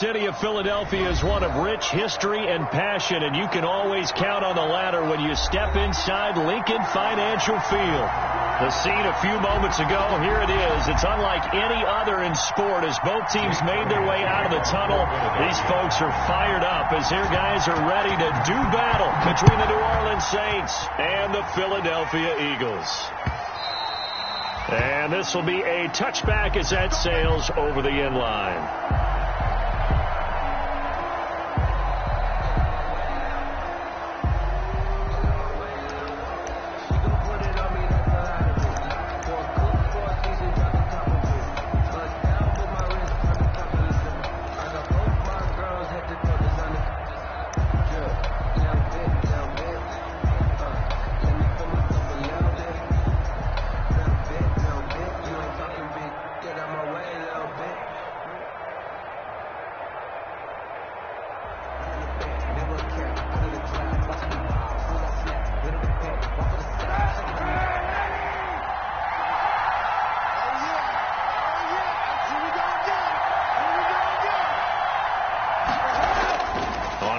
City of Philadelphia is one of rich history and passion, and you can always count on the latter when you step inside Lincoln Financial Field. The scene a few moments ago, here it is. It's unlike any other in sport as both teams made their way out of the tunnel. These folks are fired up as their guys are ready to do battle between the New Orleans Saints and the Philadelphia Eagles. And this will be a touchback as that sails over the end line.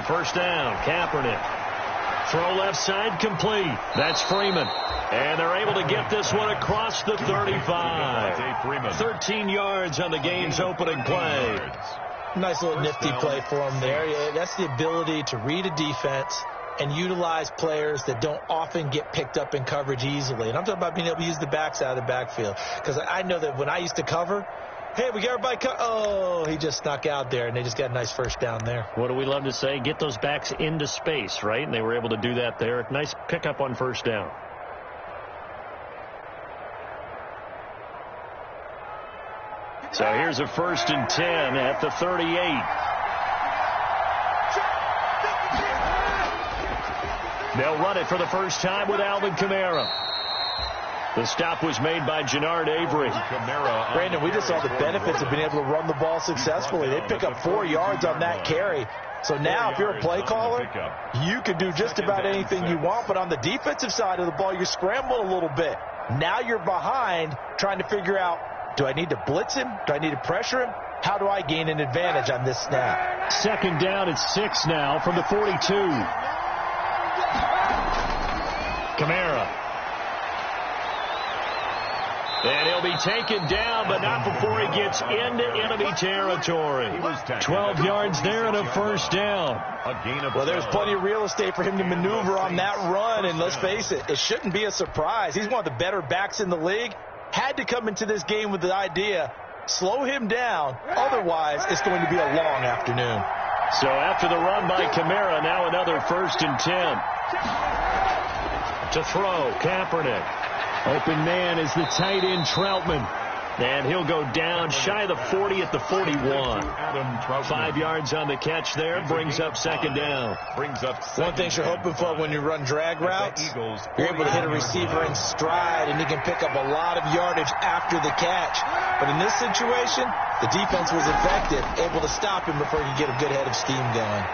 First down, Kaepernick. Throw left side complete. That's Freeman. And they're able to get this one across the 35. 13 yards on the game's opening play. Nice little nifty play for him there. Yeah, that's the ability to read a defense and utilize players that don't often get picked up in coverage easily. And I'm talking about being able to use the backs out of the backfield. Because I know that when I used to cover, hey, we got everybody oh, he just snuck out there, and they just got a nice first down there. What do we love to say? Get those backs into space, right? And they were able to do that there. Nice pickup on first down. So here's a 1st and 10 at the 38. They'll run it for the first time with Alvin Kamara. The stop was made by Jannard Avery. Brandon, we just saw the benefits of being able to run the ball successfully. They pick up 4 yards on that carry. So now if you're a play caller, you can do just about anything you want. But on the defensive side of the ball, you're scrambling a little bit. Now you're behind trying to figure out, do I need to blitz him? Do I need to pressure him? How do I gain an advantage on this snap? Second down at 6 now from the 42. Kamara. And he'll be taken down, but not before he gets into enemy territory. 12 yards there and a first down. Well, there's plenty of real estate for him to maneuver on that run, and let's face it, it shouldn't be a surprise. He's one of the better backs in the league. Had to come into this game with the idea, slow him down, otherwise it's going to be a long afternoon. So after the run by Kamara, now another 1st and 10. To throw, Kaepernick. Open man is the tight end, Troutman. And he'll go down shy of the 40 at the 41. 5 yards on the catch there. Brings up second down. One thing you're hoping for when you run drag routes, you're able to hit a receiver in stride, and he can pick up a lot of yardage after the catch. But in this situation, the defense was effective, able to stop him before he could get a good head of steam going.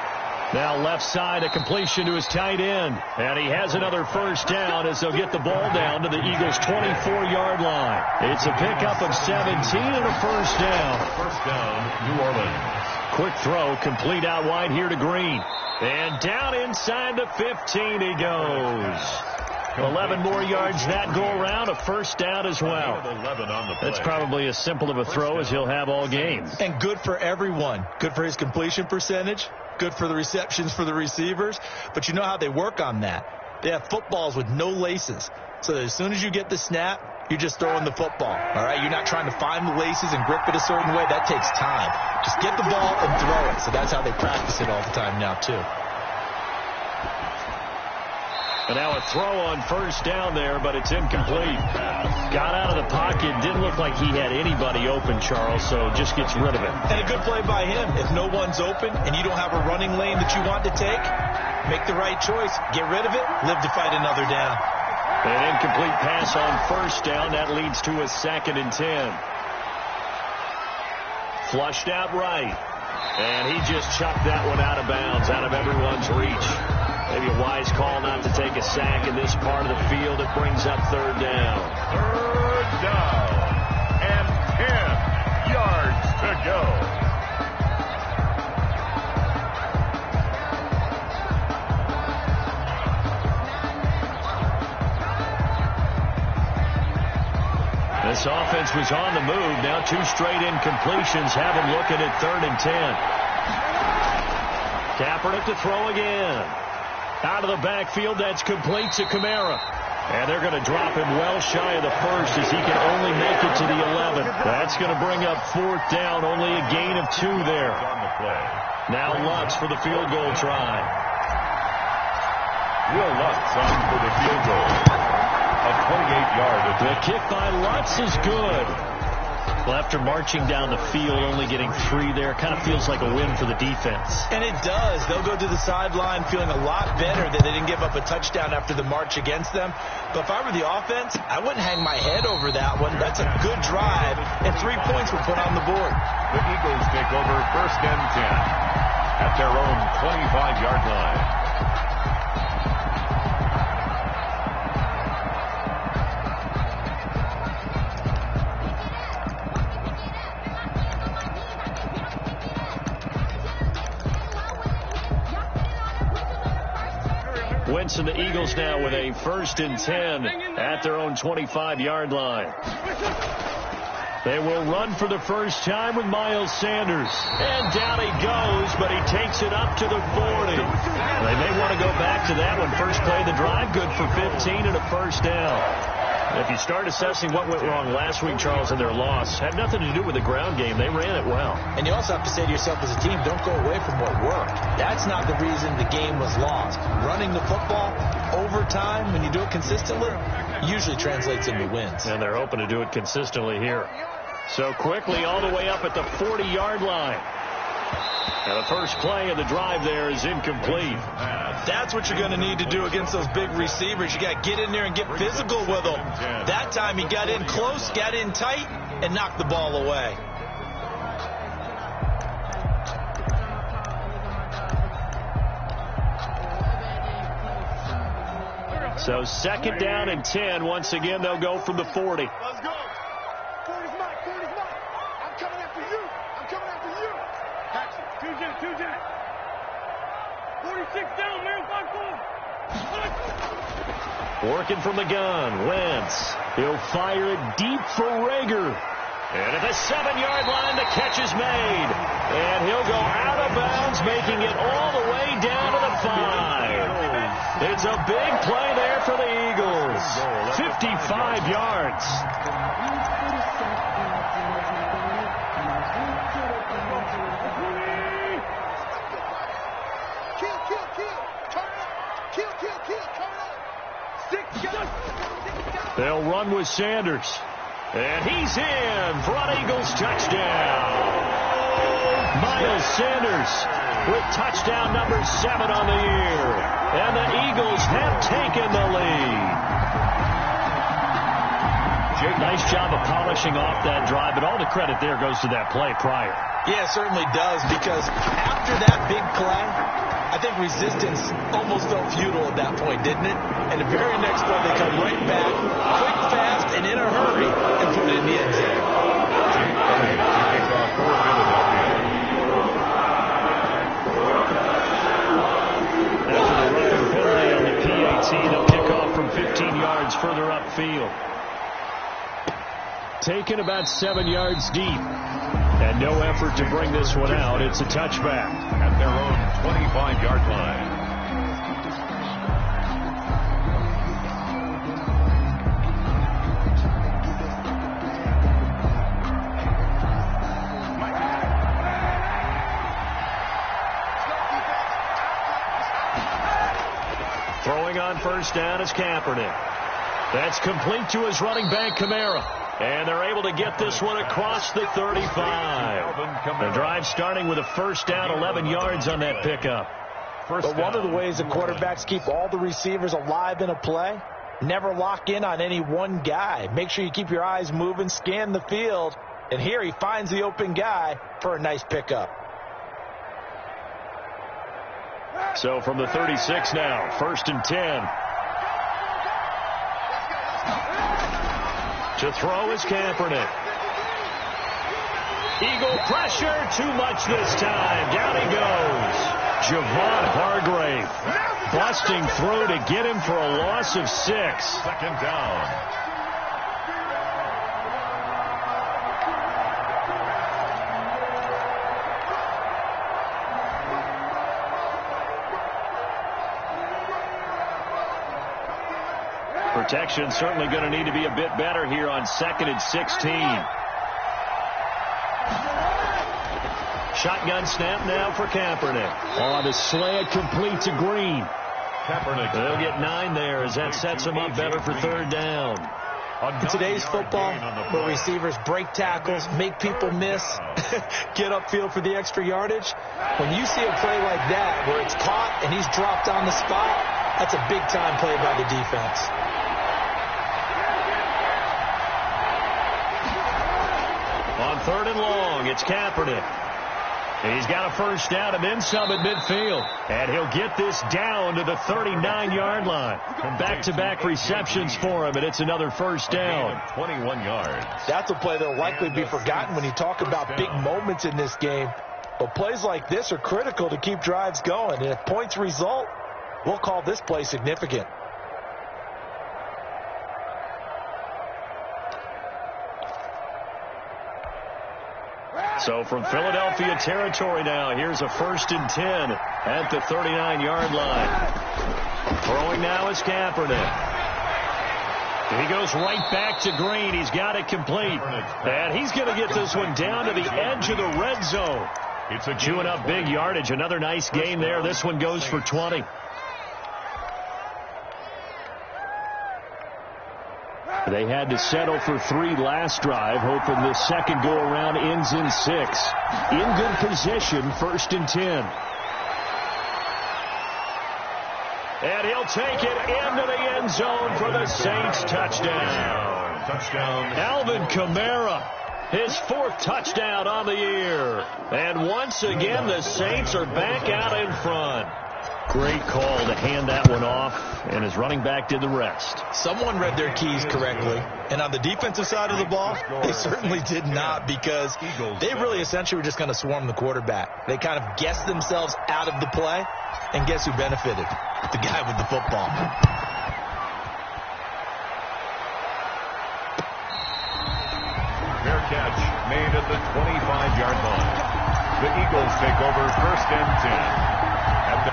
Now left side, a completion to his tight end. And he has another first down as they'll get the ball down to the Eagles' 24-yard line. It's a pickup of 17 and a first down. First down, New Orleans. Quick throw, complete out wide here to Green. And down inside the 15 he goes. 11 more yards that go around, a first down as well. That's probably as simple of a throw as he'll have all game. And good for everyone. Good for his completion percentage. Good for the receptions for the receivers. But you know how they work on that. They have footballs with no laces. So that as soon as you get the snap, you're just throwing the football. All right? You're not trying to find the laces and grip it a certain way. That takes time. Just get the ball and throw it. So that's how they practice it all the time now, too. And now a throw on first down there, but it's incomplete. Got out of the pocket. Didn't look like he had anybody open, Charles, so just gets rid of it. And a good play by him. If no one's open and you don't have a running lane that you want to take, make the right choice. Get rid of it. Live to fight another down. An incomplete pass on first down. That leads to a 2nd and 10. Flushed out right. And he just chucked that one out of bounds, out of everyone's reach. Maybe a wise call not to take a sack in this part of the field. It brings up third down. Third down and 10 yards to go. offense was on the move. Now 2 straight incompletions have him looking at 3rd and 10. Kaepernick to throw again. Out of the backfield, that's complete to Kamara. And they're going to drop him well shy of the first as he can only make it to the 11. That's going to bring up 4th down, only a gain of 2 there. Now Lutz for the field goal try. Will Lutz on for the field goal. A 28-yard attempt. The kick by Lutz is good. Well, after marching down the field, only getting 3 there, kind of feels like a win for the defense. And it does. They'll go to the sideline feeling a lot better that they didn't give up a touchdown after the march against them. But if I were the offense, I wouldn't hang my head over that one. That's a good drive, and 3 points were put on the board. The Eagles take over 1st and 10 at their own 25-yard line. Wentz and the Eagles now with a 1st and 10 at their own 25-yard line. They will run for the first time with Miles Sanders. And down he goes, but he takes it up to the 40. They may want to go back to that one. First play of the drive, good for 15 and a 1st down. If you start assessing what went wrong last week, Charles, in their loss, had nothing to do with the ground game. They ran it well. And you also have to say to yourself as a team, don't go away from what worked. That's not the reason the game was lost. Running the football over time, when you do it consistently, usually translates into wins. And they're hoping to do it consistently here. So quickly all the way up at the 40-yard line. And the first play of the drive there is incomplete. That's what you're going to need to do against those big receivers. You got to get in there and get physical with them. That time he got in close, got in tight, and knocked the ball away. So 2nd down and 10. Once again, they'll go from the 40. Let's go. 40's mine. 40's mine. I'm coming after you. I'm coming after you. Action. 2 Jack. 46 down, man. 5-4. Working from the gun. Wentz. He'll fire it deep for Rager. And at the 7-yard line, the catch is made. And he'll go out of bounds, making it all the way down to the 5. It's a big play there for the Eagles. 55 yards. They'll run with Sanders. And he's in for an Eagles touchdown. Miles Sanders with touchdown number 7 on the year. And the Eagles have taken the lead. Nice job of polishing off that drive, but all the credit there goes to that play prior. Yeah, it certainly does, because after that big play, I think resistance almost felt futile at that point, didn't it? And the very next play, they come right back, quick, fast, and in a hurry, and put it in the end zone. After the roughing penalty on the PAT, they'll kick off from 15 yards further upfield. Taken about 7 yards deep. And no effort to bring this one out. It's a touchback. At their own 25-yard line. Throwing on 1st down is Kaepernick. That's complete to his running back, Kamara. And they're able to get this one across the 35. The drive starting with a 1st down, 11 yards on that pickup. But one of the ways the quarterbacks keep all the receivers alive in a play, never lock in on any one guy. Make sure you keep your eyes moving, scan the field. And here he finds the open guy for a nice pickup. So from the 36 now, 1st and 10. To throw is Kaepernick. Eagle pressure, too much this time. Down he goes. Javon Hargrave busting through to get him for a loss of 6. 2nd down. Protection certainly going to need to be a bit better here on 2nd and 16. Shotgun snap now for Kaepernick. Oh, the slant complete to Green. Kaepernick. They'll get 9 there as that sets them up better for 3rd down. In today's football, where receivers break tackles, make people miss, get upfield for the extra yardage, when you see a play like that where it's caught and he's dropped on the spot, that's a big-time play by the defense. On 3rd and long, it's Kaepernick. He's got a first down and then some at midfield. And he'll get this down to the 39-yard line. Back-to-back receptions for him, and it's another first down. 21 yards. That's a play that will likely be forgotten when you talk about big moments in this game. But plays like this are critical to keep drives going. And if points result, we'll call this play significant. So from Philadelphia territory now, here's a 1st and 10 at the 39-yard line. Throwing now is Kaepernick. He goes right back to Green. He's got it complete. And he's going to get this one down to the edge of the red zone. It's chewing up big yardage. Another nice gain there. This one goes for 20. They had to settle for 3 last drive, hoping the second go-around ends in 6. In good position, 1st and 10. And he'll take it into the end zone for the Saints touchdown. Alvin Kamara, his 4th touchdown on the year. And once again, the Saints are back out in front. Great call to hand that one off, and his running back did the rest. Someone read their keys correctly, and on the defensive side of the ball, they certainly did not, because they really essentially were just going to swarm the quarterback. They kind of guessed themselves out of the play, and guess who benefited? The guy with the football. Fair catch made at the 25-yard line. The Eagles take over 1st and 10 at the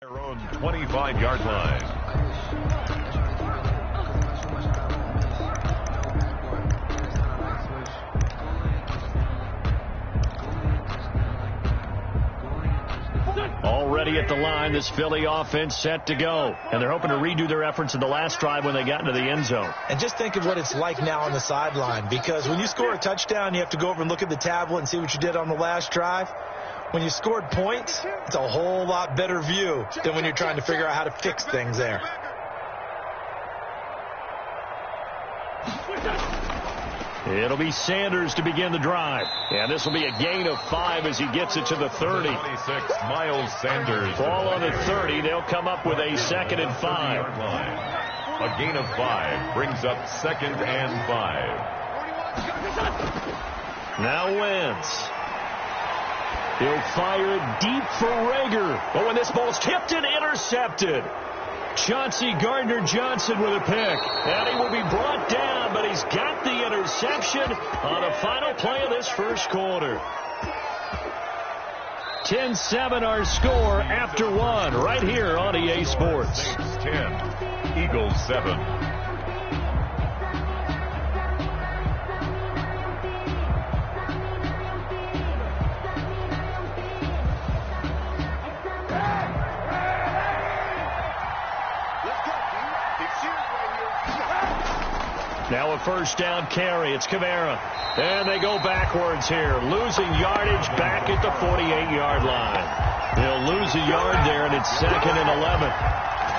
their own 25-yard line. Already at the line, this Philly offense set to go. And they're hoping to redo their efforts in the last drive when they got into the end zone. And just think of what it's like now on the sideline, because when you score a touchdown, you have to go over and look at the tablet and see what you did on the last drive. When you scored points, it's a whole lot better view than when you're trying to figure out how to fix things there. It'll be Sanders to begin the drive. And this will be a gain of 5 as he gets it to the 30. 26, Miles Sanders. Ball on the 30. They'll come up with a 2nd and 5. A gain of 5 brings up 2nd and 5. Now Wentz. He'll fire it deep for Rager. Oh, and this ball's tipped and intercepted. Chauncey Gardner-Johnson with a pick. And he will be brought down, but he's got the interception on the final play of this first quarter. 10-7 our score after 1 right here on EA Sports. Saints 10, Eagles 7. Now a first down carry. It's Kamara. And they go backwards here. Losing yardage back at the 48-yard line. They'll lose a yard there, and it's 2nd and 11.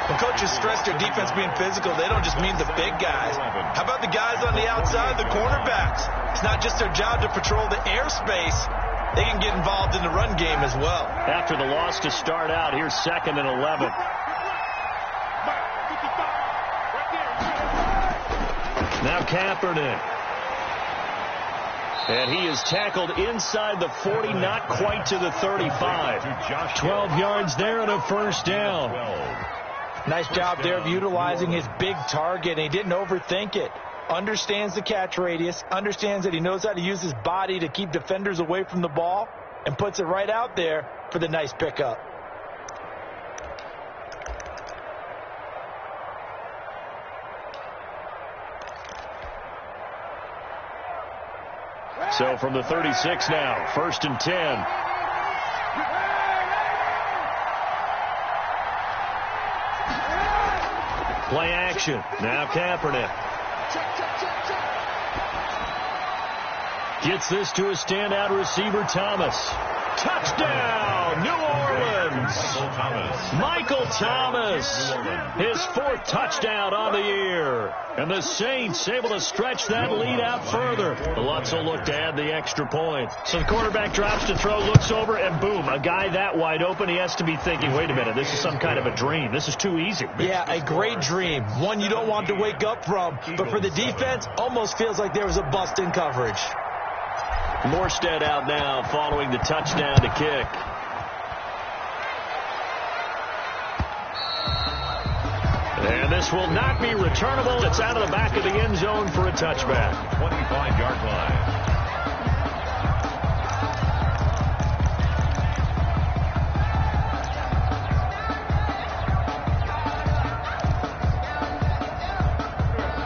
When coaches stress their defense being physical, they don't just mean the big guys. How about the guys on the outside, the cornerbacks? It's not just their job to patrol the airspace. they can get involved in the run game as well. After the loss to start out, here's 2nd and 11. Now Kaepernick. And he is tackled inside the 40, not quite to the 35. 12 yards there and a first down. Nice job there of utilizing his big target, and he didn't overthink it. Understands the catch radius, understands that he knows how to use his body to keep defenders away from the ball, and puts it right out there for the nice pickup. So from the 36 now, 1st and 10. Play action. Now Kaepernick. Gets this to a standout receiver, Thomas. Touchdown, New Orleans. Michael Thomas. His 4th touchdown on the year. And the Saints able to stretch that lead out further. The Lutz will look to add the extra point. So the quarterback drops to throw, looks over, and boom, a guy that wide open, he has to be thinking, wait a minute, this is some kind of a dream. This is too easy. Yeah, a great dream. One you don't want to wake up from. But for the defense, almost feels like there was a bust in coverage. Morstead out now following the touchdown to kick. And this will not be returnable. It's out of the back of the end zone for a touchback. 25-yard line.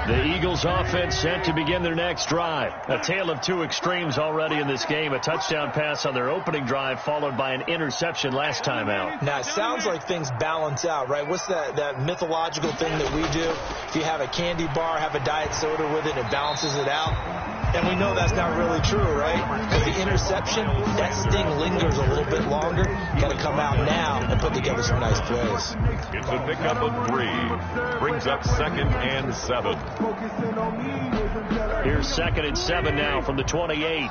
The Eagles offense set to begin their next drive. A tale of two extremes already in this game. A touchdown pass on their opening drive followed by an interception last time out. Now, it sounds like things balance out, right? What's that mythological thing that we do? If you have a candy bar, have a diet soda with it, it balances it out. And we know that's not really true, right? But the interception, that sting lingers a little bit longer. Got to come out now and put together some nice plays. It's a pickup of 3. Brings up 2nd and 7. Here's 2nd and 7 now from the 28.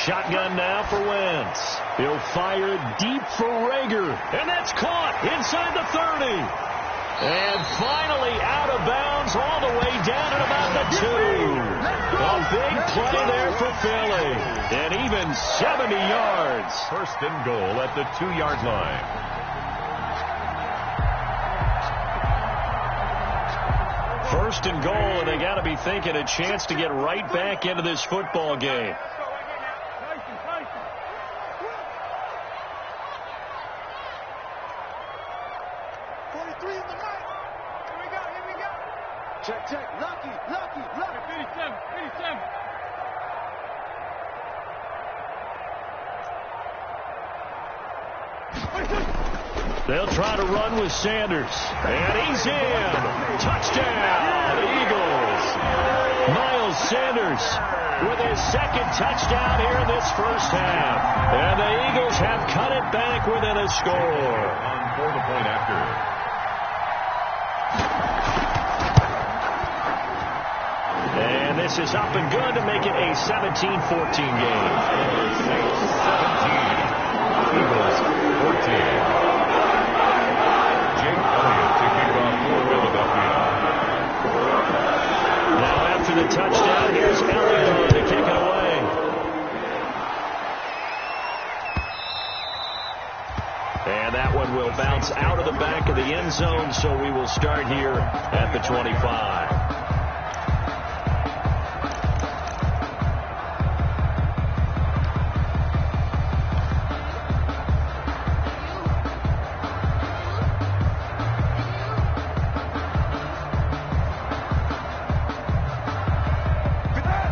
Shotgun now for Wentz. He'll fire deep for Rager. And that's caught inside the 30. And finally out of bounds all the way down at about the 2. A big play there for Philly. And even 70 yards. 1st and goal at the 2-yard line. First and goal, and they got to be thinking a chance to get right back into this football game. Check. Lucky. 87. They'll try to run with Sanders. And he's in. Touchdown, Eagles. Miles Sanders with his 2nd touchdown here in this first half. And the Eagles have cut it back within a score. For the point after. And this is up and good to make it a 17-14 game. 17. Eagles 14. Jake Elliott to kick off for Philadelphia. Now after the touchdown, here's Elliott to kick it away. And that one will bounce out of the back of the end zone, so we will start here at the 25.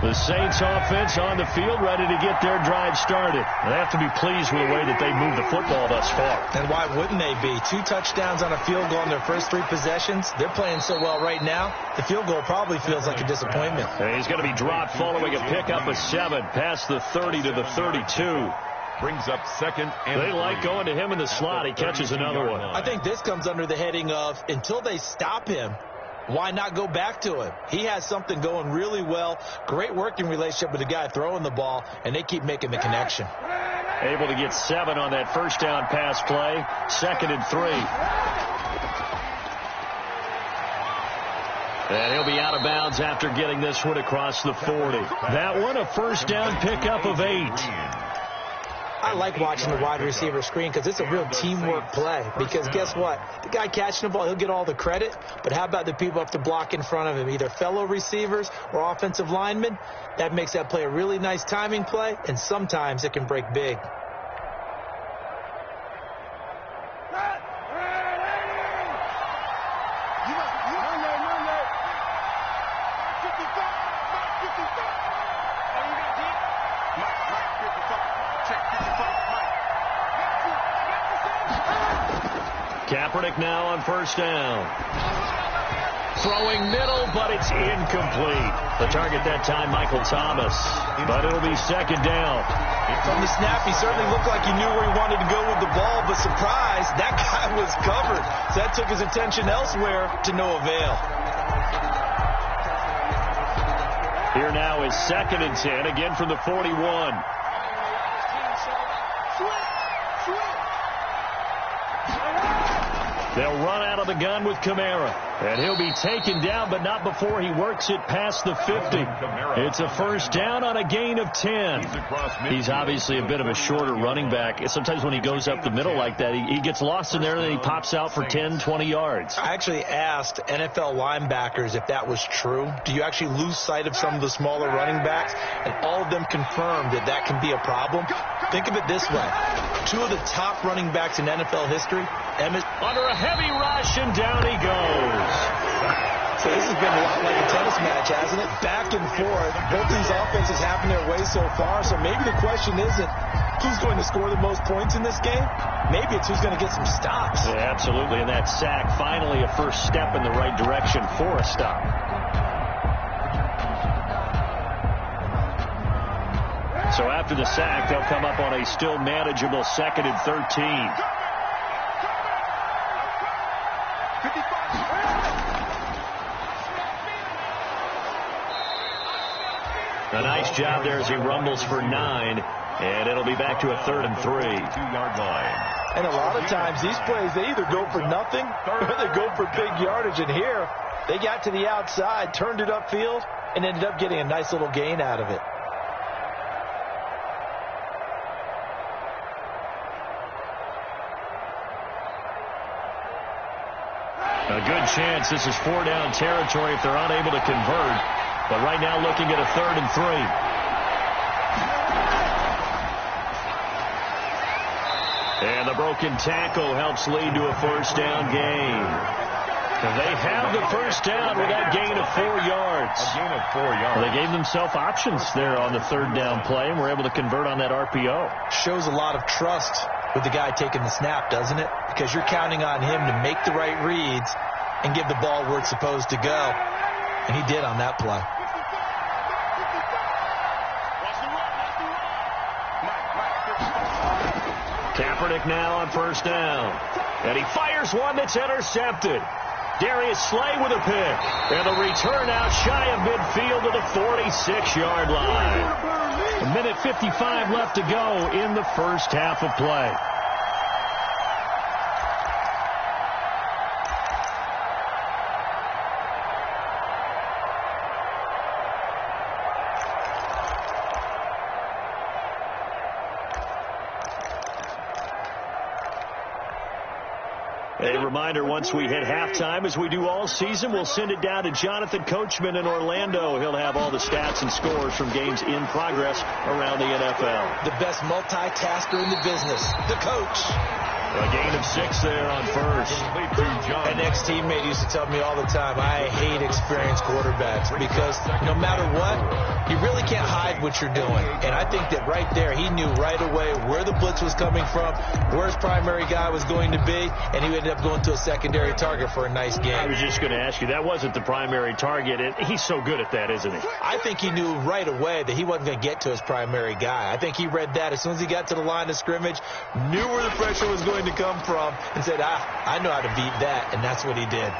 The Saints offense on the field ready to get their drive started. They have to be pleased with the way that they moved the football thus far. And why wouldn't they be? 2 touchdowns on a field goal in their first 3 possessions. They're playing so well right now, the field goal probably feels like a disappointment. And he's going to be dropped following a pickup of 7 past the 30 to the 32. brings up second and They like 3. going to him in the slot. He catches another one. I think this comes under the heading of, until they stop him, why not go back to him? He has something going really well. Great working relationship with the guy throwing the ball, and they keep making the connection. Able to get 7 on that first down pass play. Second and 3. And he'll be out of bounds after getting this one across the 40. That one a first down pickup of 8. I like watching the wide receiver screen because it's a real teamwork play. Because guess what? The guy catching the ball, he'll get all the credit. But how about the people up to block in front of him, either fellow receivers or offensive linemen? That makes that play a really nice timing play, and sometimes it can break big. Kaepernick now on first down. Throwing middle, but it's incomplete. The target that time, Michael Thomas. But it'll be second down. From the snap, he certainly looked like he knew where he wanted to go with the ball, but surprise, that guy was covered. So that took his attention elsewhere to no avail. Here now is second and 10, again from the 41. They'll run out of the gun with Kamara. And he'll be taken down, but not before he works it past the 50. It's a first down on a gain of 10. He's obviously a bit of a shorter running back. Sometimes when he goes up the middle like that, he gets lost in there and then he pops out for 10, 20 yards. I actually asked NFL linebackers if that was true. Do you actually lose sight of some of the smaller running backs? And all of them confirmed that that can be a problem. Think of it this way. 2 of the top running backs in NFL history, under a heavy rush, and down he goes. So this has been a lot like a tennis match, hasn't it? Back and forth. Both these offenses having their way so far. So maybe the question isn't who's going to score the most points in this game. Maybe it's who's going to get some stops. Yeah, absolutely. And that sack, finally a first step in the right direction for a stop. So after the sack, they'll come up on a still manageable second and 13. A nice job there as he rumbles for 9, and it'll be back to a 3rd and 3. 2-yard line. And a lot of times these plays, they either go for nothing or they go for big yardage. And here, they got to the outside, turned it upfield, and ended up getting a nice little gain out of it. A good chance this is 4-down territory if they're unable to convert. But right now looking at a 3rd and 3. And the broken tackle helps lead to a first down gain. And they have the first down with that gain of 4 yards. A gain of 4 yards. Well, they gave themselves options there on the 3rd down play and were able to convert on that RPO. Shows a lot of trust with the guy taking the snap, doesn't it? Because you're counting on him to make the right reads and give the ball where it's supposed to go. And he did on that play. Kaepernick now on first down. And he fires one that's intercepted. Darius Slay with a pick. And the return out shy of midfield to the 46-yard line. 1:55 left to go in the first half of play. A reminder, once we hit halftime, as we do all season, we'll send it down to Jonathan Coachman in Orlando. He'll have all the stats and scores from games in progress around the NFL. The best multitasker in the business, the coach. A gain of 6 there on first. An ex-teammate used to tell me all the time, I hate experienced quarterbacks because no matter what, you really can't hide what you're doing. And I think that right there, he knew right away where the blitz was coming from, where his primary guy was going to be, and he ended up going to a secondary target for a nice game. I was just going to ask you, that wasn't the primary target. He's so good at that, isn't he? I think he knew right away that he wasn't going to get to his primary guy. I think he read that as soon as he got to the line of scrimmage, knew where the pressure was going to come from, and said, I know how to beat that, and that's what he did.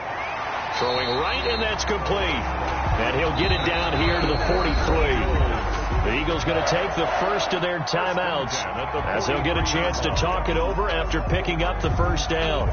Throwing right, and that's complete. And he'll get it down here to the 43. The Eagles going to take the first of their timeouts as they'll get a chance to talk it over after picking up the first down.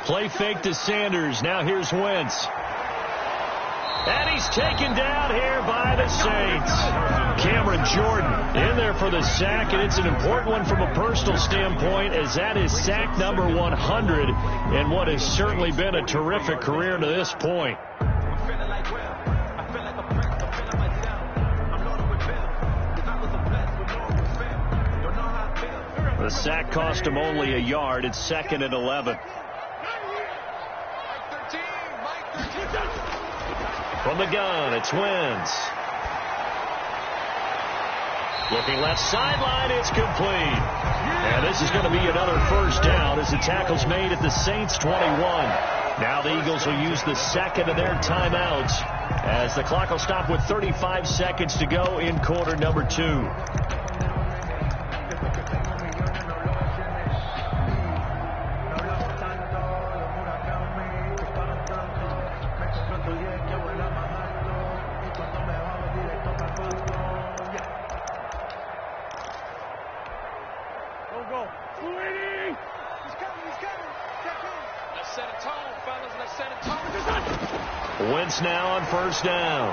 Play fake to Sanders. Now here's Wentz. And he's taken down here by the Saints. Cameron Jordan in there for the sack, and it's an important one from a personal standpoint, as that is sack number 100 in what has certainly been a terrific career to this point. The sack cost him only a yard. It's 2nd and 11. From the gun, it's Wentz. Looking left sideline, it's complete. And this is going to be another first down as the tackle's made at the Saints 21. Now the Eagles will use the second of their timeouts as the clock will stop with 35 seconds to go in quarter number 2. Wentz now on first down.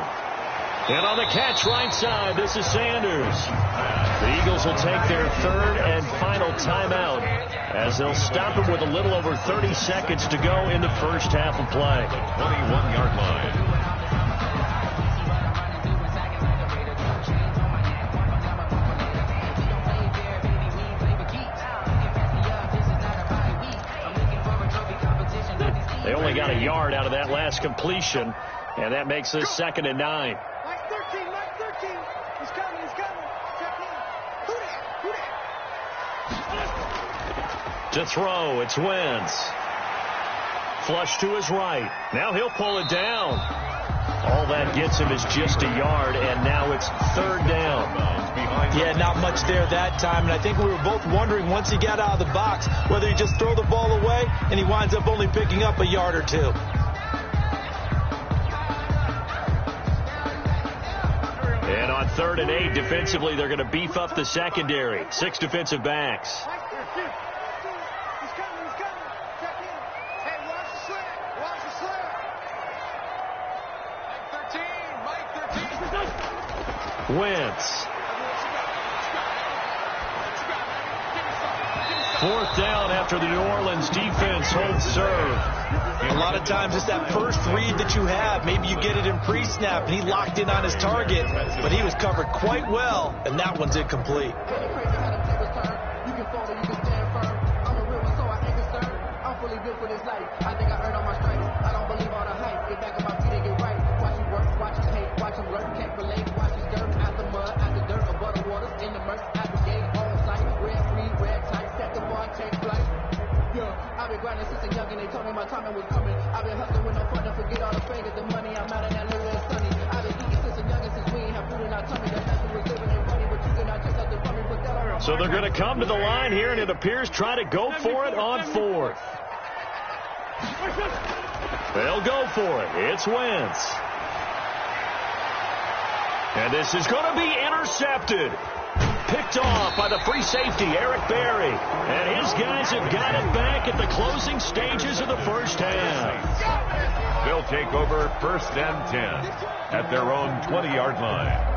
And on the catch right side, this is Sanders. The Eagles will take their third and final timeout as they'll stop him with a little over 30 seconds to go in the first half of play. 21-yard line. They only got a yard out of that last completion, and that makes this 2nd and 9. Mike 13, Mike 13. He's coming, he's coming. Check in. Who that? To throw, it's Wentz. Flush to his right. Now he'll pull it down. All that gets him is just a yard, and now it's 3rd down. Yeah, not much there that time, and I think we were both wondering once he got out of the box whether he just throw the ball away, and he winds up only picking up a yard or 2. And on 3rd and 8, defensively, they're going to beef up the secondary. 6 defensive backs. He's coming, he's coming. Check in. Hey, watch the slant. Watch the slant. Mike 13, Mike 13. Wentz. 4th down after the New Orleans defense holds serve. A lot of times it's that first read that you have. Maybe you get it in pre-snap, and he locked in on his target, but he was covered quite well, and that one's incomplete. So they're going to come to the line here, and it appears try to go for it on 4th. They'll go for it. It's Wentz. And this is going to be intercepted. Picked off by the free safety, Eric Berry. And his guys have got it back at the closing stages of the first half. They'll take over 1st and 10 at their own 20-yard line.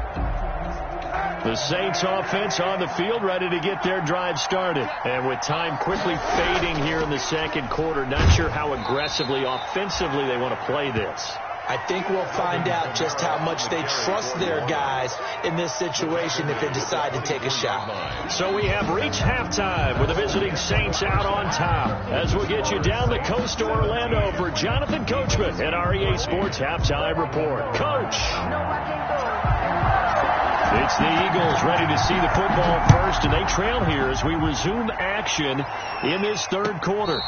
The Saints offense on the field, ready to get their drive started. And with time quickly fading here in the second quarter, not sure how aggressively, offensively they want to play this. I think we'll find out just how much they trust their guys in this situation if they decide to take a shot. So we have reached halftime with the visiting Saints out on top. As we'll get you down the coast to Orlando for Jonathan Coachman at our EA Sports Halftime Report. Coach! It's the Eagles ready to see the football first, and they trail here as we resume action in this third quarter.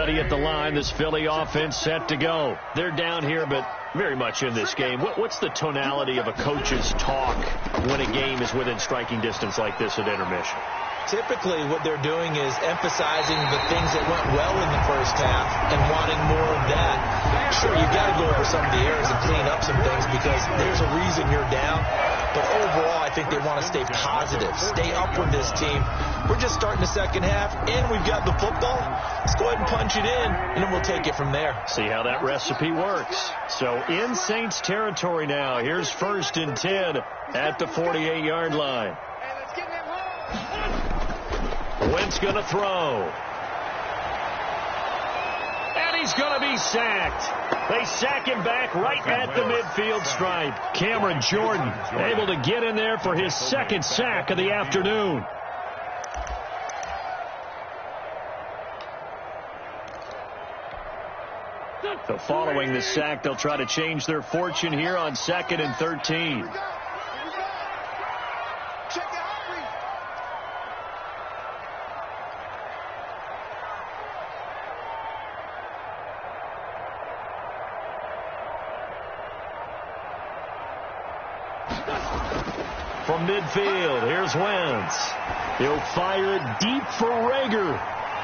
At the line, this Philly offense set to go. They're down here, but very much in this game. What's the tonality of a coach's talk when a game is within striking distance like this at intermission? Typically, what they're doing is emphasizing the things that went well in the first half and wanting more of that. Sure, you've got to go over some of the errors and clean up some things because there's a reason you're down. But overall, I think they want to stay positive, stay up with this team. We're just starting the second half, and we've got the football. Let's go ahead and punch it in, and then we'll take it from there. See how that recipe works. So in Saints territory now. Here's 1st and 10 at the 48-yard line. Wentz going to throw. And he's going to be sacked. They sack him back right at the midfield stripe. Cameron Jordan able to get in there for his second sack of the afternoon. So following the sack, they'll try to change their fortune here on 2nd and 13. From midfield, here's Wentz. He'll fire it deep for Rager.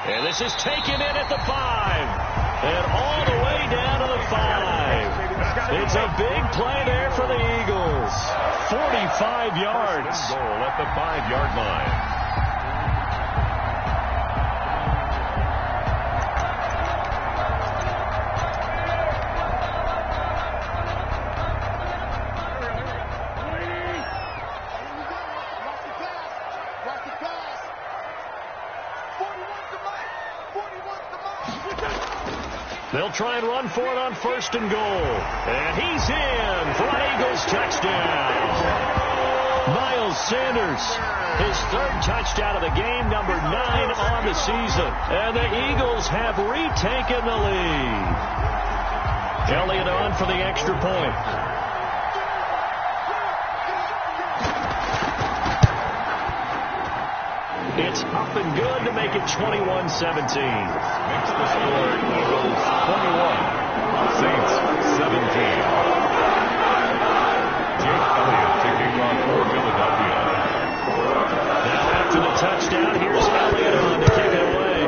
And this is taken in at the 5. And all the way down to the 5. It's a big play there for the Eagles. 45 yards. Goal at the 5-yard line. They'll try and run for it on 1st and goal. And he's in for an Eagles touchdown. Miles Sanders, his 3rd touchdown of the game, number 9 on the season. And the Eagles have retaken the lead. Elliott on for the extra point. It's up and good to make it 21-17. Makes the score Eagles 21, Saints 17. Jake Elliott taking on for Philadelphia. Now after the touchdown, here's Elliott on to kick it away.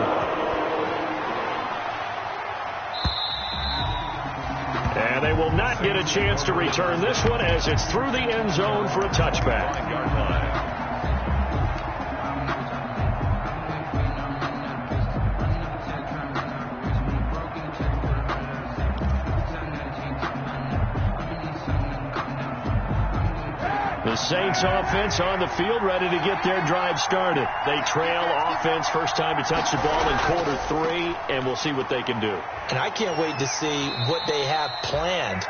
And they will not get a chance to return this one as it's through the end zone for a touchback. 5-yard line. The Saints offense on the field ready to get their drive started. They trail offense, first time to touch the ball in quarter 3, and we'll see what they can do. And I can't wait to see what they have planned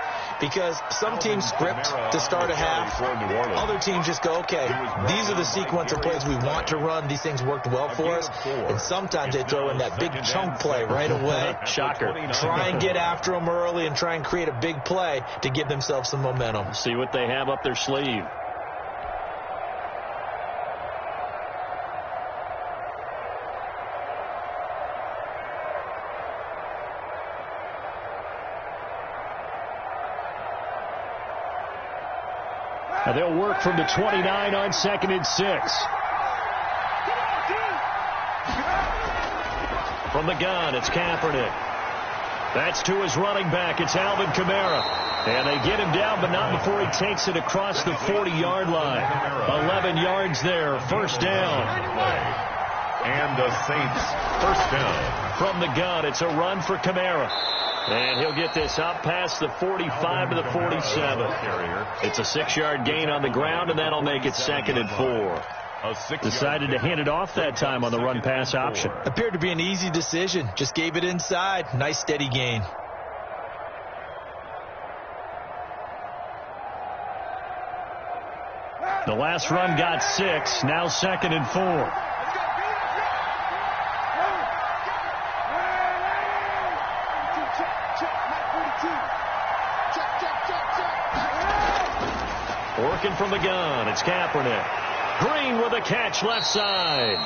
because some teams script to start a half. Other teams just go, okay, these are the sequence of plays we want to run. These things worked well for us. And sometimes they throw in that big chunk play right away. Shocker. Try and get after them early and try and create a big play to give themselves some momentum. See what they have up their sleeve. Now they'll work from the 29 on 2nd and 6. From the gun, it's Kaepernick. That's to his running back. It's Alvin Kamara. And they get him down, but not before he takes it across the 40-yard line. 11 yards there. First down. And the Saints first down. From the gun, it's a run for Kamara. And he'll get this up past the 45 to the 47. It's a 6-yard gain on the ground, and that'll make it 2nd and 4. Decided to hand it off that time on the run-pass option. Appeared to be an easy decision. Just gave it inside. Nice, steady gain. The last run got 6. Now 2nd and 4. Working from the gun, it's Kaepernick. Green with a catch left side.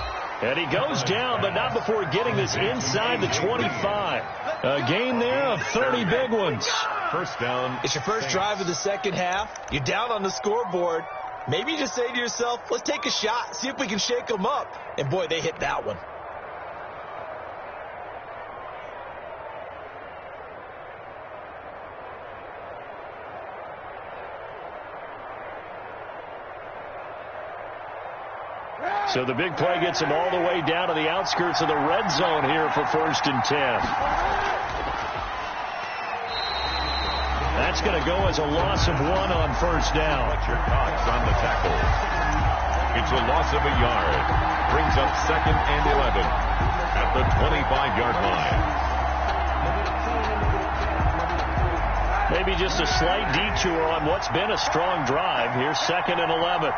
And he goes down, but not before getting this inside the 25. A gain there of 30 big ones. First down. It's your first drive of the second half. You're down on the scoreboard. Maybe you just say to yourself, let's take a shot, see if we can shake them up. And boy, they hit that one. So the big play gets him all the way down to the outskirts of the red zone here for 1st and 10. That's going to go as a loss of 1 on first down. Fletcher Cox on the tackle. It's a loss of a yard. Brings up 2nd and 11 at the 25-yard line. Maybe just a slight detour on what's been a strong drive. Here's 2nd and 11.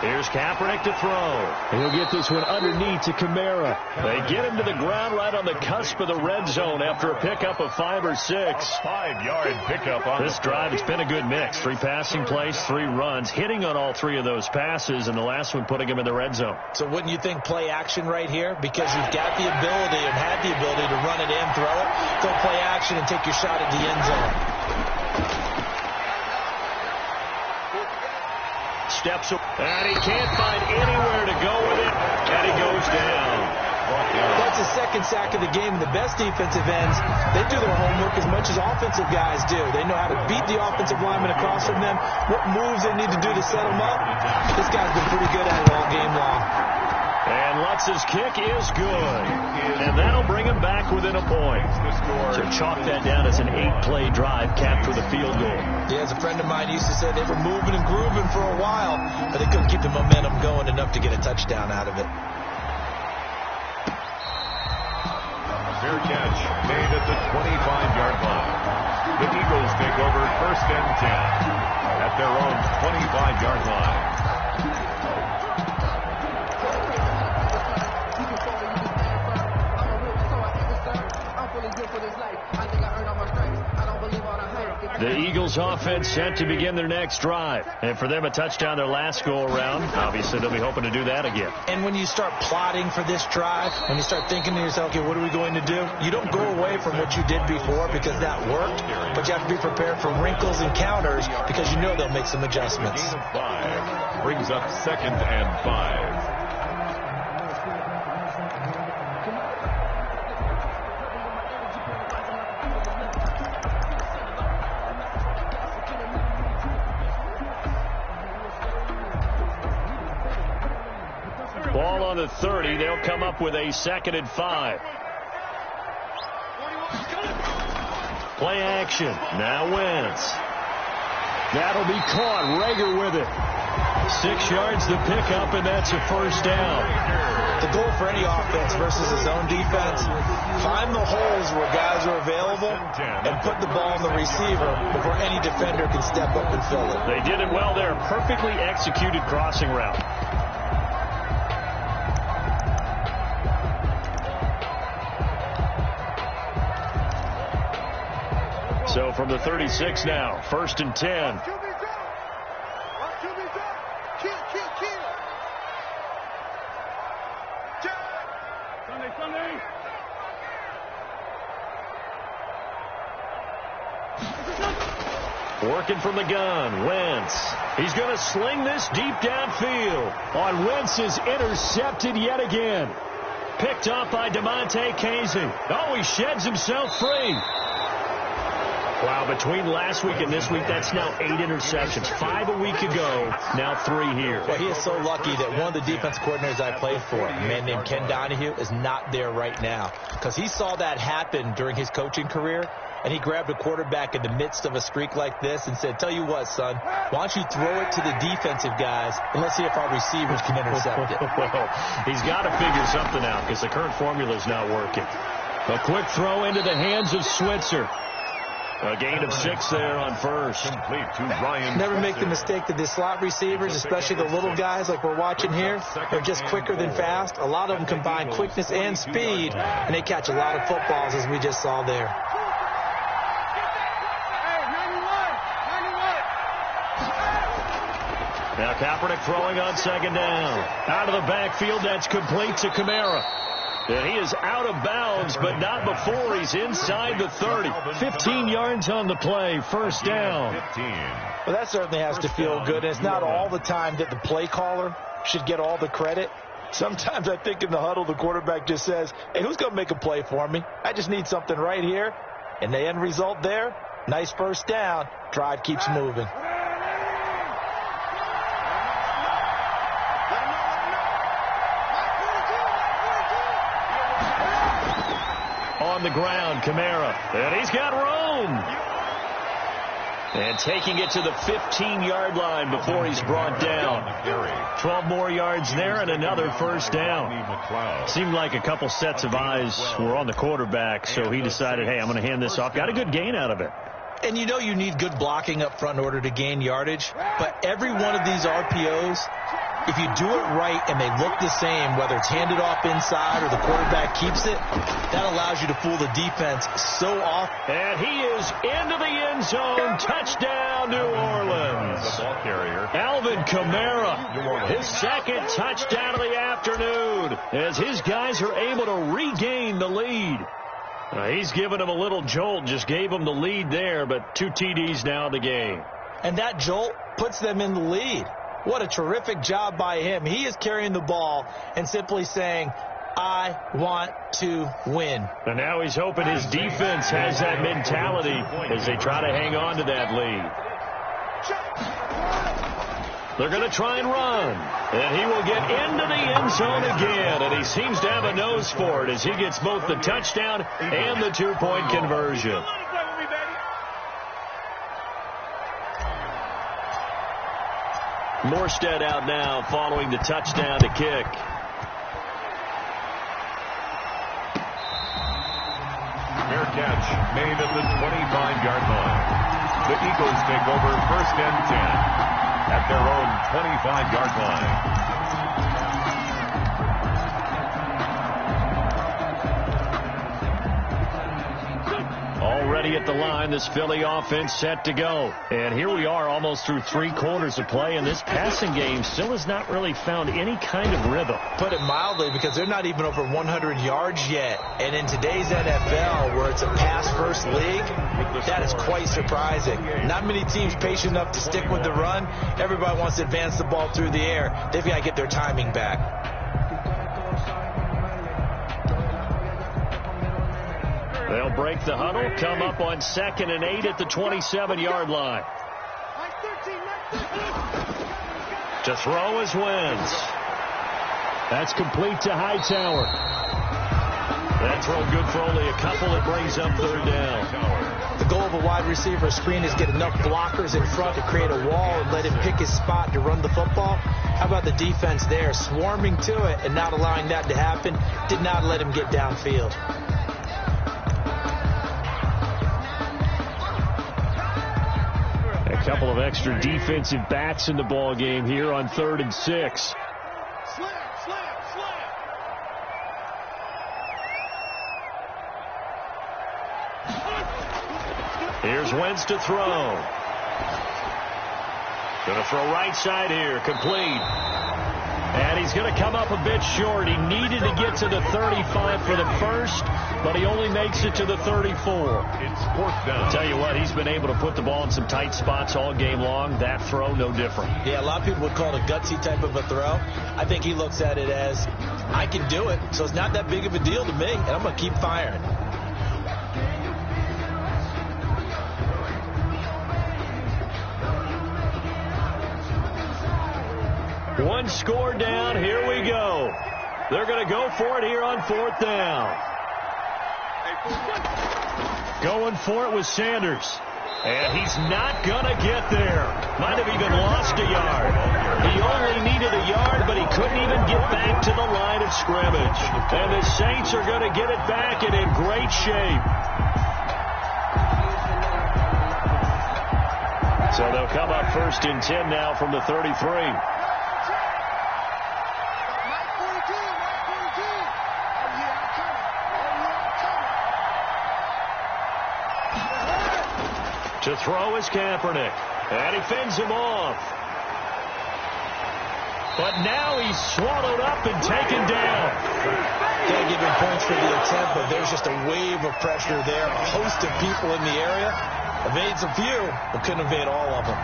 Here's Kaepernick to throw. He'll get this one underneath to Kamara. They get him to the ground right on the cusp of the red zone after a pickup of 5 or 6. A 5-yard pickup on this drive. It's been a good mix. 3 passing plays, 3 runs, hitting on all 3 of those passes, and the last one putting him in the red zone. So wouldn't you think play action right here? Because you've got the ability and had the ability to run it and throw it. Go play action and take your shot at the end zone. Steps up, and he can't find anywhere to go with it, and he goes down. That's his 2nd sack of the game. The best defensive ends, they do their homework as much as offensive guys do. They know how to beat the offensive lineman across from them, what moves they need to do to set them up. This guy's been pretty good at it all game long. And Lutz's kick is good. And that'll bring him back within a point. So chalk that down as an 8-play drive capped with a field goal. Yeah, as a friend of mine used to say, they were moving and grooving for a while, but they couldn't keep the momentum going enough to get a touchdown out of it. Fair catch made at the 25-yard line. The Eagles take over 1st and 10 at their own 25-yard line. The Eagles offense set to begin their next drive. And for them, a touchdown their last go-around. Obviously, they'll be hoping to do that again. And when you start plotting for this drive, when you start thinking to yourself, okay, what are we going to do? You don't go away from what you did before because that worked, but you have to be prepared for wrinkles and counters because you know they'll make some adjustments. Gain of 5 brings up 2nd and 5. Ball on the 30. They'll come up with a 2nd and 5. Play action. Now Wentz. That'll be caught. Rager with it. 6 yards to pick up, and that's a first down. The goal for any offense versus his own defense, find the holes where guys are available and put the ball on the receiver before any defender can step up and fill it. They did it well there. Perfectly executed crossing route. So from the 36 now, 1st and 10. Working from the gun, Wentz. He's going to sling this deep downfield. On Wentz is intercepted yet again. Picked up by DeMonte Casey. Oh, he sheds himself free. Wow, between last week and this week, that's now 8 interceptions. 5 a week ago, now 3 here. Well, he is so lucky that one of the defense coordinators I played for, a man named Ken Donahue, is not there right now. Because he saw that happen during his coaching career, and he grabbed a quarterback in the midst of a streak like this and said, tell you what, son, why don't you throw it to the defensive guys, and let's see if our receivers can intercept it. Well, he's got to figure something out because the current formula is not working. A quick throw into the hands of Switzer. A gain of 6 there on first. Complete to Ryan. Never make the mistake that the slot receivers, especially the little guys like we're watching here, they're just quicker than fast. A lot of them combine quickness and speed, and they catch a lot of footballs, as we just saw there. Now Kaepernick throwing on 2nd down. Out of the backfield, that's complete to Kamara. And he is out of bounds, but not before he's inside the 30. 15 yards on the play, 1st down. Well, that certainly has to feel good. And it's not all the time that the play caller should get all the credit. Sometimes I think in the huddle, the quarterback just says, hey, who's going to make a play for me? I just need something right here. And the end result there, nice 1st down. Drive keeps moving. On the ground, Kamara. And he's got room. And taking it to the 15-yard line before he's brought down. 12 more yards there and another 1st down. Seemed like a couple sets of eyes were on the quarterback, so he decided, hey, I'm going to hand this off. Got a good gain out of it. And you know you need good blocking up front in order to gain yardage. But every one of these RPOs, if you do it right and they look the same, whether it's handed off inside or the quarterback keeps it, that allows you to fool the defense so often. And he is into the end zone. Touchdown, New Orleans. The ball carrier, Alvin Kamara, his 2nd touchdown of the afternoon, as his guys are able to regain the lead. He's given him a little jolt, just gave him the lead there, but 2 TDs now in the game. And that jolt puts them in the lead. What a terrific job by him. He is carrying the ball and simply saying, I want to win. And now he's hoping his defense has that mentality as they try to hang on to that lead. They're going to try and run. And he will get into the end zone again. And he seems to have a nose for it as he gets both the touchdown and the 2-point conversion. Morstead out now following the touchdown to kick. fair catch made at the 25-yard line. The Eagles take over 1st and 10 at their own 25-yard line. Already at the line, this Philly offense set to go. And here we are almost through 3 quarters of play, and this passing game still has not really found any kind of rhythm. Put it mildly, because they're not even over 100 yards yet. And in today's NFL, where it's a pass-first league, that is quite surprising. Not many teams patient enough to stick with the run. Everybody wants to advance the ball through the air. They've got to get their timing back. They'll break the huddle, come up on 2nd and 8 at the 27-yard line. To throw is Wentz. That's complete to Hightower. That throw good for only a couple. It brings up third down. The goal of a wide receiver screen is get enough blockers in front to create a wall and let him pick his spot to run the football. How about the defense there, swarming to it and not allowing that to happen? Did not let him get downfield. A couple of extra defensive backs in the ball game here on 3rd and 6. Slam, slam, slam. Here's Wentz to throw. Going to throw right side here, complete. And he's going to come up a bit short. He needed to get to the 35 for the first, but he only makes it to the 34. It's 4th down. I'll tell you what, he's been able to put the ball in some tight spots all game long. That throw, no different. Yeah, a lot of people would call it a gutsy type of a throw. I think he looks at it as, I can do it, so it's not that big of a deal to me, and I'm going to keep firing. One score down. Here we go. They're going to go for it here on 4th down. Going for it with Sanders. And he's not going to get there. Might have even lost a yard. He only needed a yard, but he couldn't even get back to the line of scrimmage. And the Saints are going to get it back and in great shape. So they'll come up 1st and 10 now from the 33. To throw is Kaepernick. And he fends him off. But now he's swallowed up and taken down. Can't give him points for the attempt, but there's just a wave of pressure there. A host of people in the area. Evades a few, but couldn't evade all of them.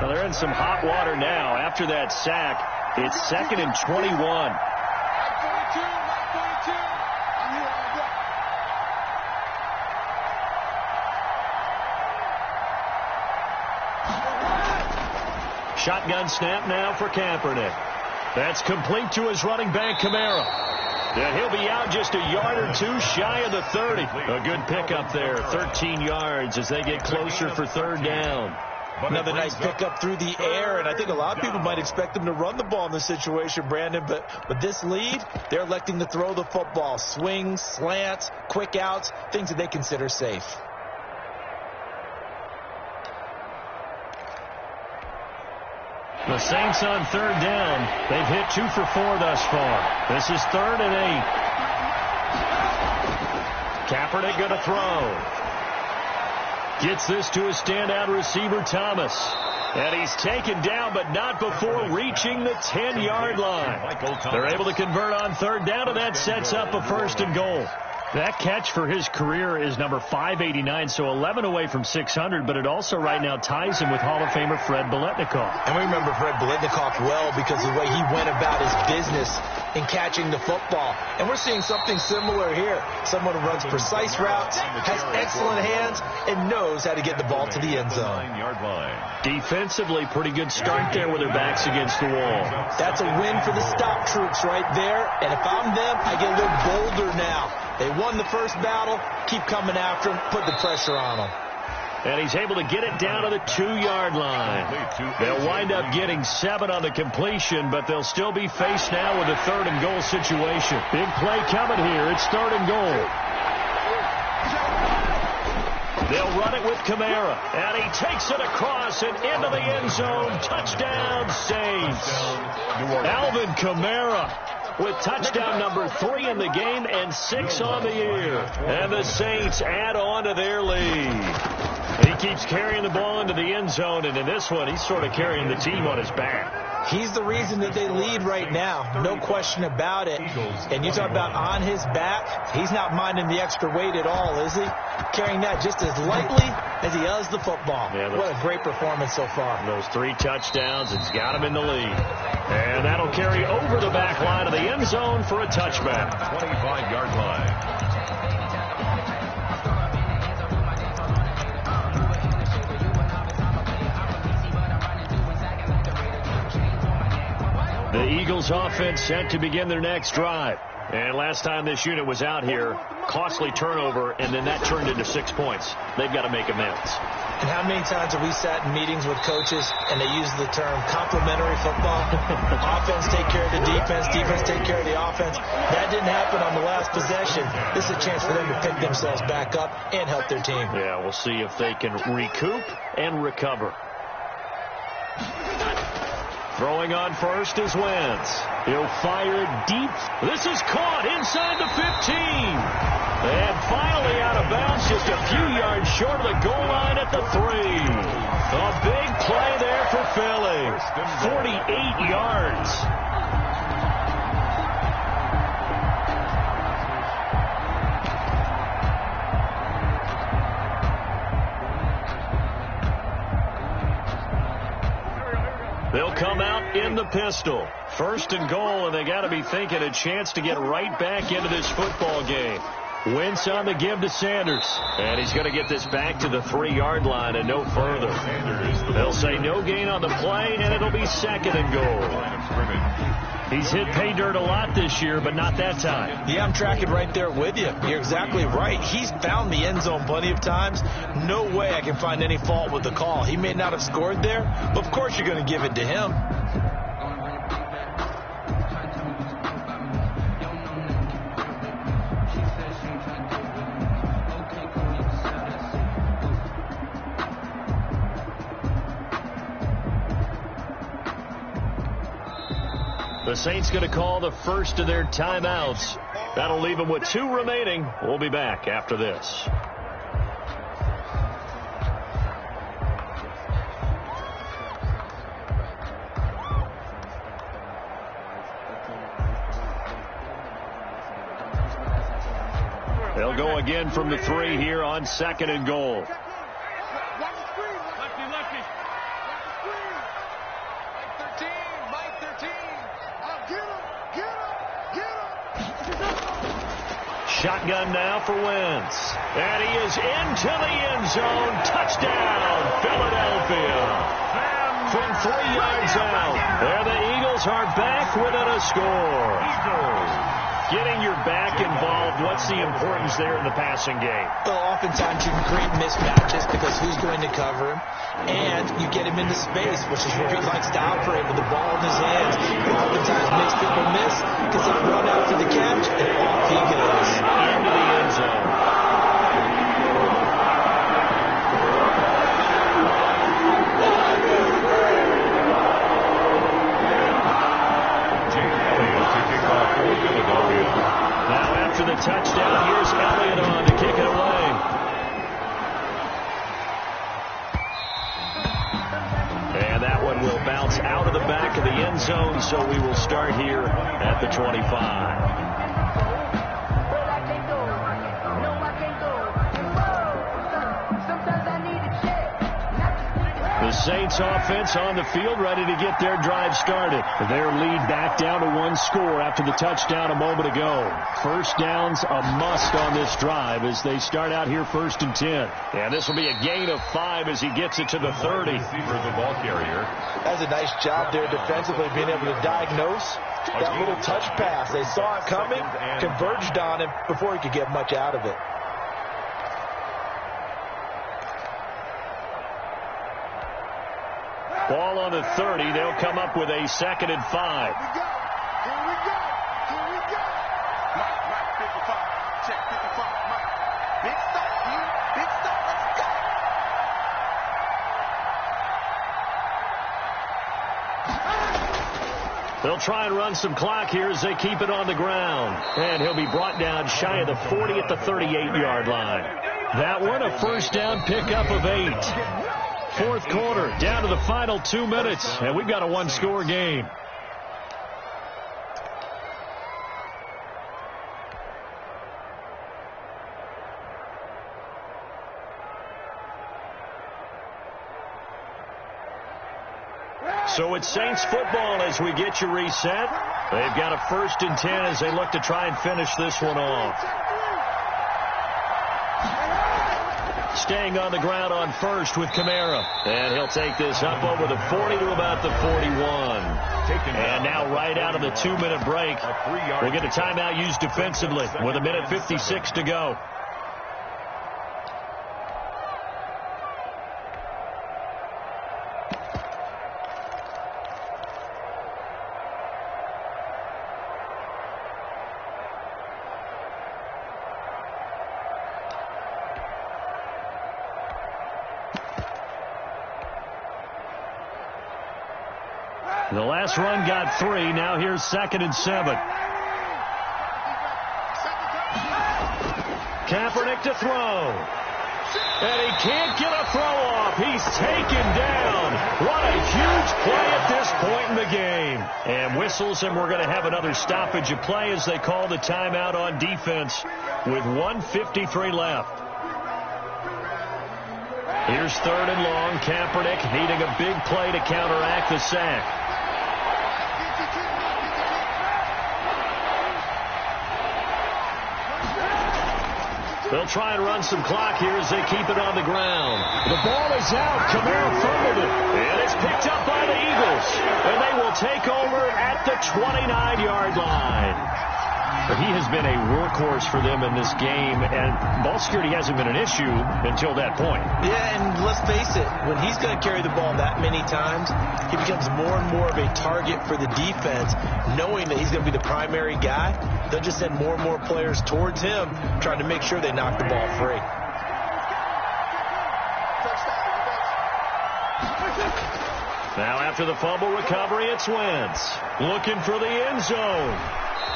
They're in some hot water now. After that sack, it's 2nd and 21. Shotgun snap now for Kaepernick. That's complete to his running back, Kamara. And he'll be out just a yard or two shy of the 30. A good pickup there, 13 yards as they get closer for 3rd down. Another nice pickup through the air, and I think a lot of people might expect them to run the ball in this situation, Brandon, but with this lead, they're electing to throw the football. Swings, slants, quick outs, things that they consider safe. The Saints on 3rd down. They've hit 2 for 4 thus far. This is 3rd and 8. Kaepernick going to throw. Gets this to his standout receiver, Thomas. And he's taken down, but not before reaching the 10-yard line. They're able to convert on 3rd down, and that sets up a 1st and goal. That catch for his career is number 589, so 11 away from 600, but it also right now ties him with Hall of Famer Fred Biletnikoff. And we remember Fred Biletnikoff well because of the way he went about his business in catching the football. And we're seeing something similar here. Someone who runs precise routes, has excellent hands, and knows how to get the ball to the end zone. Defensively, pretty good start there with their backs against the wall. That's a win for the stop troops right there. And if I'm them, I get a little bolder now. They won the first battle. Keep coming after them. Put the pressure on them. And he's able to get it down to the 2-yard line. They'll wind up getting 7 on the completion, but they'll still be faced now with a 3rd and goal situation. Big play coming here. It's 3rd and goal. They'll run it with Kamara. And he takes it across and into the end zone. Touchdown, Saints. Alvin Kamara with touchdown number 3 in the game and 6 on the year. And the Saints add on to their lead. He keeps carrying the ball into the end zone, and in this one, he's sort of carrying the team on his back. He's the reason that they lead right now. No question about it. And you talk about on his back, he's not minding the extra weight at all, is he? Carrying that just as lightly as he does the football. Yeah, what a great performance so far. Those 3 touchdowns, it's got him in the lead. And that'll carry over the back line of the end zone for a touchback. 25-yard line. The Eagles offense set to begin their next drive. And last time this unit was out here, costly turnover, and then that turned into 6 points. They've got to make amends. And how many times have we sat in meetings with coaches and they use the term complementary football? Offense take care of the defense, defense take care of the offense. That didn't happen on the last possession. This is a chance for them to pick themselves back up and help their team. Yeah, we'll see if they can recoup and recover. Throwing on first is Wentz. He'll fire deep. This is caught inside the 15. And finally out of bounds, just a few yards short of the goal line at the 3. A big play there for Philly. 48 yards. They'll come out in the pistol. First and goal, and they got to be thinking a chance to get right back into this football game. Wentz on the give to Sanders. And he's going to get this back to the 3-yard line and no further. They'll say no gain on the play, and it'll be second and goal. He's hit pay dirt a lot this year, but not that time. Yeah, I'm tracking right there with you. You're exactly right. He's found the end zone plenty of times. No way I can find any fault with the call. He may not have scored there, but of course you're going to give it to him. The Saints going to call the first of their timeouts. That'll leave them with 2 remaining. We'll be back after this. They'll go again from the 3 here on second and goal. Shotgun now for Wentz. And he is into the end zone. Touchdown, Philadelphia. From 3 yards out. There the Eagles are back within a score. Getting your back involved, what's the importance there in the passing game? Well, oftentimes you can create mismatches because who's going to cover him? And you get him into space, which is where he likes to operate with the ball in his hands. It oftentimes makes people miss because they run out to the catch, and off he goes. Into the end zone. Now after the touchdown, here's Elliott on to kick it away. And that one will bounce out of the back of the end zone, so we will start here at the 25. The Saints offense on the field, ready to get their drive started. Their lead back down to 1 score after the touchdown a moment ago. First down's a must on this drive as they start out here 1st and 10. And this will be a gain of 5 as he gets it to the 30. For the ball carrier. That's a nice job there defensively, being able to diagnose that little touch pass. They saw it coming, converged on him before he could get much out of it. Ball on the 30. They'll come up with a 2nd and 5. Here we go. Mike, 55. Check 55. Mike. Big stop, dude. Big stop. Let's go. They'll try and run some clock here as they keep it on the ground. And he'll be brought down shy of the 40 at the 38-yard line. That one, a first down pickup of 8. 4th quarter, down to the final 2 minutes, and we've got a 1-score game. So it's Saints football as we get you reset. They've got a 1st and 10 as they look to try and finish this one off. staying on the ground on first with Kamara. And he'll take this up over the 40 to about the 41. And now right out of the 2-minute break, we'll get a timeout used defensively with 1:56 to go. The last run got 3. Now here's 2nd and 7. Kaepernick to throw. And he can't get a throw off. He's taken down. What a huge play at this point in the game. And whistles, and we're going to have another stoppage of play as they call the timeout on defense with 1:53 left. Here's 3rd and long. Kaepernick needing a big play to counteract the sack. They'll try and run some clock here as they keep it on the ground. The ball is out. Kamara fumbled it. And it's picked up by the Eagles. And they will take over at the 29-yard line. But he has been a workhorse for them in this game, and ball security hasn't been an issue until that point. Yeah, and let's face it, when he's going to carry the ball that many times, he becomes more and more of a target for the defense, knowing that he's going to be the primary guy. They'll just send more and more players towards him, trying to make sure they knock the ball free. Now after the fumble recovery, it's Wentz looking for the end zone.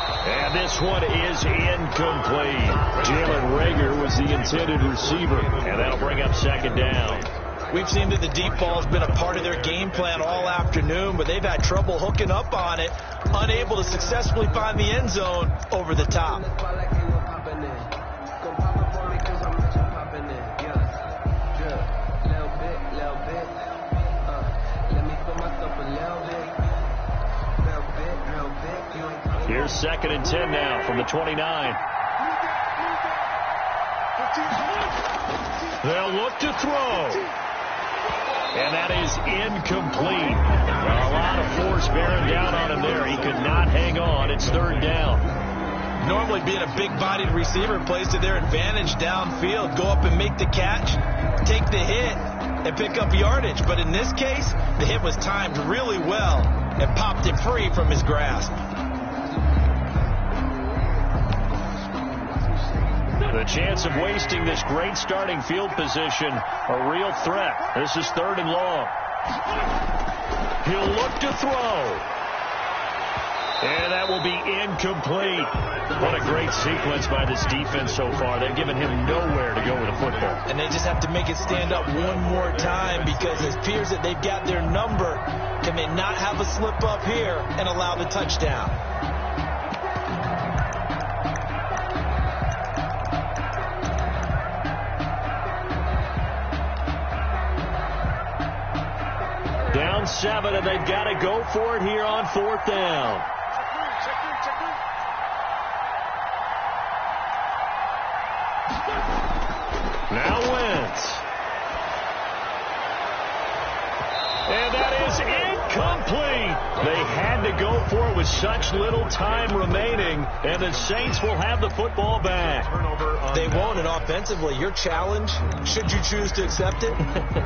And this one is incomplete. Jalen Reagor was the intended receiver, and that'll bring up 2nd down. We've seen that the deep ball has been a part of their game plan all afternoon, but they've had trouble hooking up on it, unable to successfully find the end zone over the top. Here's 2nd and 10 now from the 29. They'll look to throw. And that is incomplete. A lot of force bearing down on him there. He could not hang on. It's 3rd down. Normally being a big-bodied receiver plays to their advantage downfield. Go up and make the catch, take the hit, and pick up yardage. But in this case, the hit was timed really well and popped it free from his grasp. The chance of wasting this great starting field position, a real threat. This is 3rd and long. He'll look to throw. And that will be incomplete. What a great sequence by this defense so far. They've given him nowhere to go with the football. And they just have to make it stand up one more time, because it appears that they've got their number. Can they not have a slip up here and allow the touchdown? Down 7, and they've got to go for it here on 4th down. Now Wentz. And that is incomplete. They had to go for it with such little time remaining, and the Saints will have the football back. They won't, and offensively, your challenge, should you choose to accept it,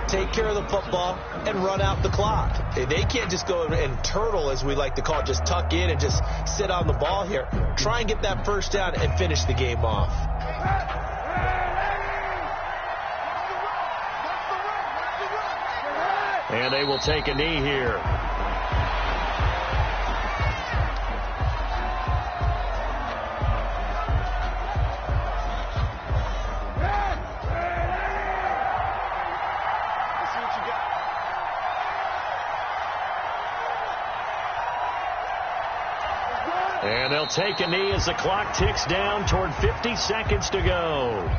take care of the football and run out the clock. They can't just go and turtle, as we like to call it, just tuck in and just sit on the ball here. Try and get that 1st down and finish the game off. And they will take a knee here. And they'll take a knee as the clock ticks down toward 50 seconds to go.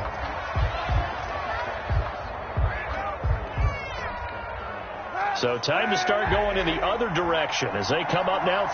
So time to start going in the other direction as they come up now.